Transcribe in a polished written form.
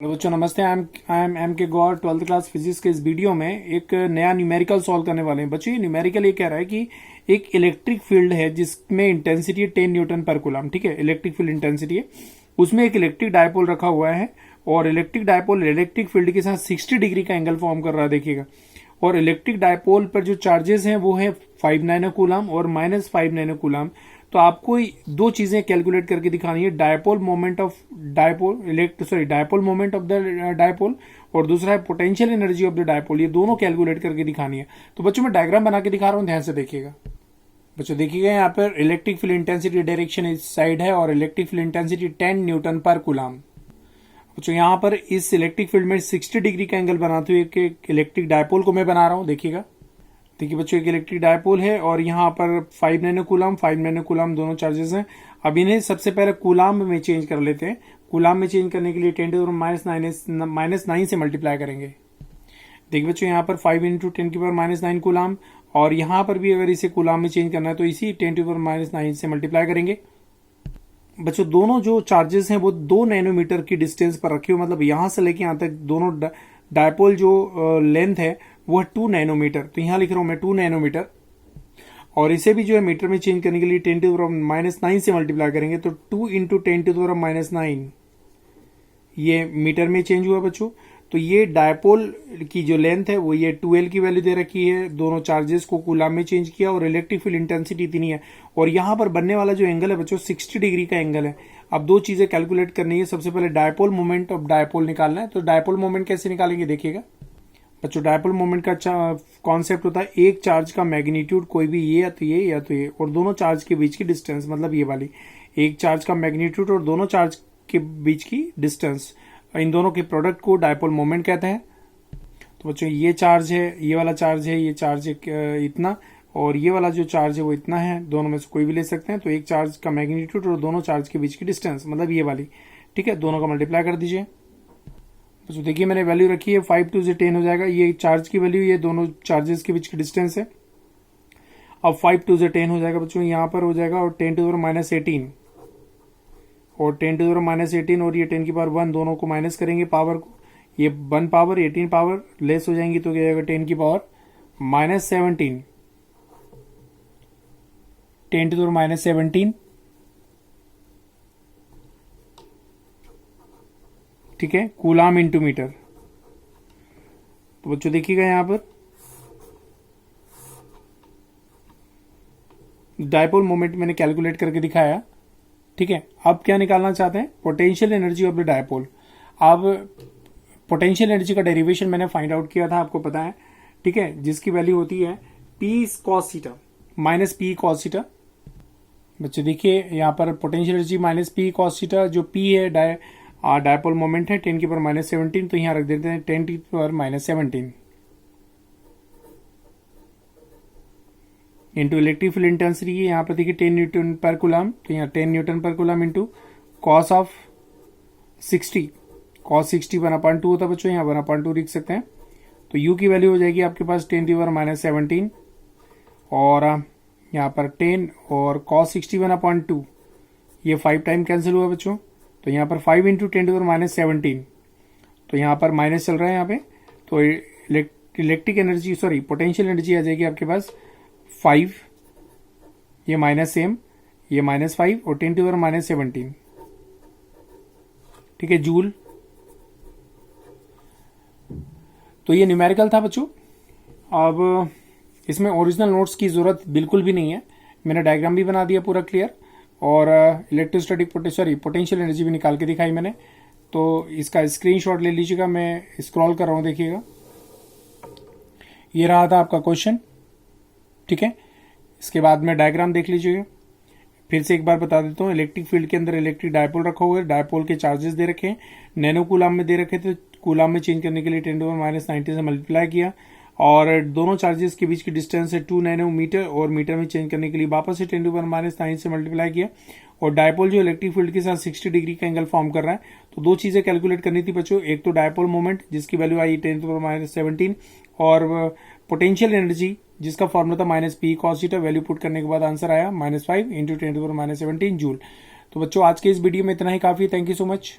Hello बच्चों, नमस्ते। I am M के गौर। 12th क्लास फिजिक्स के इस वीडियो में एक नया न्यूमेरिकल सॉल्व करने वाले हैं। बच्चों, ये न्यूमेरिकल ये कह रहा है कि एक इलेक्ट्रिक फील्ड है जिसमें इंटेंसिटी है 10 न्यूटन पर कूलम। ठीक है, इलेक्ट्रिक फील्ड इंटेंसिटी है, उसमें एक इलेक्ट्रिक डायपोल रखा हुआ है और इलेक्ट्रिक डायपोल इलेक्ट्रिक फील्ड के साथ 60 डिग्री का एंगल फॉर्म कर रहा है, देखिएगा। और इलेक्ट्रिक डायपोल पर जो चार्जेस हैं वो है 5 नैनो कूलम और -5 नैनो कूलम। तो आपको दो चीजें कैलकुलेट करके दिखानी है, dipole moment of dipole moment of the dipole, और दूसरा है potential energy of the dipole. ये दोनों कैलकुलेट करके दिखानी है। तो बच्चों, मैं डायग्राम बना के दिखा रहा हूं, ध्यान से देखिएगा। बच्चों देखिएगा, यहाँ पर इलेक्ट्रिक फील्ड इंटेंसिटी डायरेक्शन इस साइड है और इलेक्ट्रिक फील्ड इंटेंसिटी 10 न्यूटन पर कूलम। बच्चों, यहाँ पर इस इलेक्ट्रिक फील्ड में 60 डिग्री का एंगल बनाते हुए एक इलेक्ट्रिक डायपोल को मैं बना रहा हूं, देखिएगा। देखिए बच्चों, एक इलेक्ट्रिक डायपोल है और यहाँ पर 5 नैनो कूलम दोनों चार्जेस हैं। अब इन्हें सबसे पहले कूलम में चेंज कर लेते हैं। कूलम में चेंज करने के लिए 10⁻⁹ से मल्टीप्लाई करेंगे। देखिए बच्चों, यहाँ पर 5 × 10⁻⁹ कूलम, और यहाँ पर भी अगर इसे कूलम में चेंज करना है तो इसी 10⁻⁹ से मल्टीप्लाई करेंगे। बच्चों, दोनों जो चार्जेस हैं वो 2 नैनोमीटर की डिस्टेंस पर रखे हो, मतलब यहां से लेके यहां तक दोनों डायपोल जो लेंथ है वो है 2 नैनोमीटर। तो यहां लिख रहा हूं मैं 2 नैनोमीटर, और इसे भी जो है मीटर में चेंज करने के लिए 10⁻⁹ से मल्टीप्लाई करेंगे। तो 2 × 10⁻⁹ ये मीटर में चेंज हुआ बच्चों। तो ये डायपोल की जो लेंथ है वो ये 2L की वैल्यू दे रखी है। दोनों चार्जेस को कूलम में चेंज किया और इलेक्ट्रिक फील्ड इंटेंसिटी इतनी है, और यहां पर बनने वाला जो एंगल है बच्चों 60 डिग्री का एंगल है। अब दो चीजें कैलकुलेट करनी है। सबसे पहले डायपोल मोमेंट ऑफ डायपोल निकालना है। तो डायपोल मोमेंट कैसे निकालेंगे, देखिएगा बच्चों। डायपोल मोमेंट का कॉन्सेप्ट होता है एक चार्ज का मैग्नीट्यूड, कोई भी ये या तो ये या तो ये, और दोनों चार्ज के बीच की डिस्टेंस, मतलब ये वाली एक चार्ज का मैग्नीट्यूड और दोनों चार्ज के बीच की डिस्टेंस, इन दोनों के प्रोडक्ट को डायपोल मोमेंट कहते हैं। तो बच्चों, ये चार्ज है, ये वाला चार्ज है, ये चार्ज है इतना, और ये वाला जो चार्ज है वो इतना है। दोनों में से कोई भी ले सकते हैं। तो एक चार्ज का मैग्नीट्यूड और दोनों चार्ज के बीच की डिस्टेंस, मतलब ये वाली, ठीक है। दोनों का मल्टीप्लाई कर दीजिए। तो देखिए मैंने वैल्यू रखी है, 5 × 10 हो जाएगा। ये चार्ज की वैल्यू, ये दोनों चार्जेस के बीच की डिस्टेंस है। अब 5 × 10 हो जाएगा बच्चों, यहाँ पर हो जाएगा, और 10⁻⁻18 और 10⁻⁻18 और ये 10⁻1 दोनों को माइनस करेंगे पावर को। ये 1 पावर 18 पावर लेस हो जाएंगी, तो क्या जाएगा 10⁻⁻17 10⁻⁻17, ठीक है, कूलम इंटू मीटर। तो बच्चों देखिएगा, यहां पर डायपोल मोमेंट मैंने कैलकुलेट करके दिखाया, ठीक है। अब क्या निकालना चाहते हैं, potential energy of the dipole. अब पोटेंशियल एनर्जी का डेरिवेशन मैंने फाइंड आउट किया था, आपको पता है, ठीक है, जिसकी वैल्यू होती है P cos θ -P cos θ। बच्चों देखिए, यहां पर पोटेंशियल एनर्जी -P cos θ, जो P है डायपोल मोमेंट है 10⁻⁻17, तो यहां रख देते हैं 10⁻⁻17 इंटू इलेक्ट्रिक फील्ड इंटेंसिटी। यहाँ पर देखिए 10 न्यूटन पर कूलम, तो यहाँ 10 न्यूटन पर coulomb into cos of 60, cos 60 1/2 होता है बच्चों, यहाँ 1/2 लिख सकते हैं। तो u की वैल्यू हो जाएगी आपके पास 10⁻⁻17, और यहाँ पर 10 और कॉस 60 1/2, ये 5 टाइम कैंसिल हुआ बच्चों। तो यहाँ पर 5 × 10⁻⁻17, तो यहाँ पर माइनस चल रहा है यहाँ पे। तो इलेक्ट्रिक एनर्जी पोटेंशियल एनर्जी आ जाएगी आपके पास 5, ये माइनस सेम, ये -5 और 10⁻⁻17, ठीक है, जूल। तो ये न्यूमेरिकल था बच्चों। अब इसमें ओरिजिनल नोट्स की जरूरत बिल्कुल भी नहीं है, मैंने डायग्राम भी बना दिया पूरा क्लियर, और इलेक्ट्रोस्टैटिक पोटेंशियल एनर्जी भी निकाल के दिखाई मैंने। तो इसका स्क्रीनशॉट ले लीजिएगा, मैं स्क्रॉल कर रहा हूं, देखिएगा। ये रहा था आपका क्वेश्चन, ठीक है। इसके बाद में डायग्राम देख लीजिएगा। फिर से एक बार बता देता हूँ, इलेक्ट्रिक फील्ड के अंदर इलेक्ट्रिक डायपोल रखा हुआ है, डायपोल के चार्जेस दे रखे हैं, नैनो कूलम में दे रखे थे, कूलम में चेंज करने के लिए 10⁻⁻90 से मल्टीप्लाई किया, और दोनों चार्जेस के बीच की डिस्टेंस है 2 नैनोमीटर, और मीटर में चेंज करने के लिए वापस से 10⁻⁻90 से मल्टीप्लाई किया, और डायपोल जो इलेक्ट्रिक फील्ड के साथ 60 डिग्री का एंगल फॉर्म कर रहा है। तो दो चीजें कैलकुलेट करनी थी बच्चों, एक तो डायपोल मोमेंट जिसकी वैल्यू आई 10⁻⁻17, और पोटेंशियल एनर्जी जिसका फॉर्मूला था -P cos θ, वैल्यू पुट करने के बाद आंसर आया -5 × 10⁻⁻17 जूल। तो बच्चों आज के इस वीडियो में इतना ही काफी। Thank you so much.